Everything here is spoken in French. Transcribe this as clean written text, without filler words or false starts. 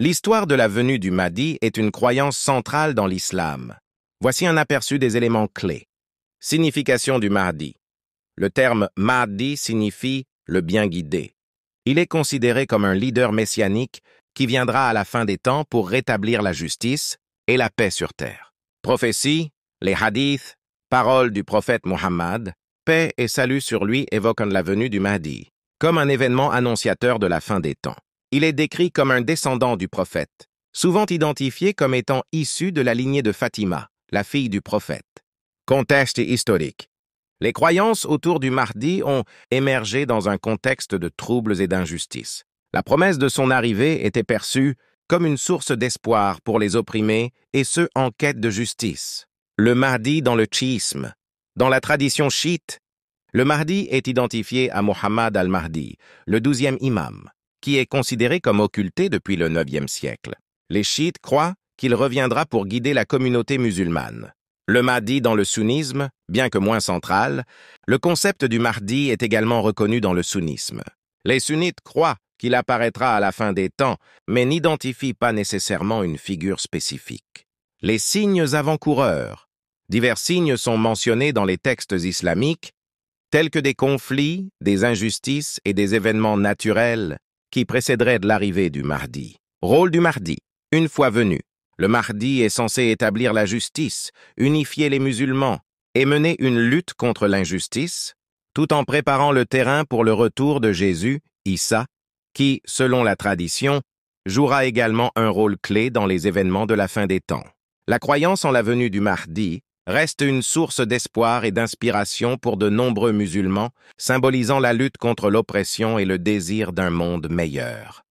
L'histoire de la venue du Mahdi est une croyance centrale dans l'islam. Voici un aperçu des éléments clés. Signification du Mahdi. Le terme Mahdi signifie le bien guidé. Il est considéré comme un leader messianique qui viendra à la fin des temps pour rétablir la justice et la paix sur terre. Prophétie, les hadiths, paroles du prophète Muhammad, paix et salut sur lui évoquent la venue du Mahdi, comme un événement annonciateur de la fin des temps. Il est décrit comme un descendant du prophète, souvent identifié comme étant issu de la lignée de Fatima, la fille du prophète. Contexte historique. Les croyances autour du Mahdi ont émergé dans un contexte de troubles et d'injustice. La promesse de son arrivée était perçue comme une source d'espoir pour les opprimés et ceux en quête de justice. Le Mahdi dans le chiisme. Dans la tradition chiite, le Mahdi est identifié à Muhammad al-Mahdi, le 12e imam, qui est considéré comme occulté depuis le 9e siècle. Les chiites croient qu'il reviendra pour guider la communauté musulmane. Le Mahdi dans le sunnisme, bien que moins central, le concept du Mahdi est également reconnu dans le sunnisme. Les sunnites croient qu'il apparaîtra à la fin des temps, mais n'identifient pas nécessairement une figure spécifique. Les signes avant-coureurs. Divers signes sont mentionnés dans les textes islamiques, tels que des conflits, des injustices et des événements naturels qui précéderaient de l'arrivée du Mahdi. Rôle du Mahdi. Une fois venu, le Mahdi est censé établir la justice, unifier les musulmans et mener une lutte contre l'injustice, tout en préparant le terrain pour le retour de Jésus, Issa, qui, selon la tradition, jouera également un rôle clé dans les événements de la fin des temps. La croyance en la venue du Mahdi reste une source d'espoir et d'inspiration pour de nombreux musulmans, symbolisant la lutte contre l'oppression et le désir d'un monde meilleur.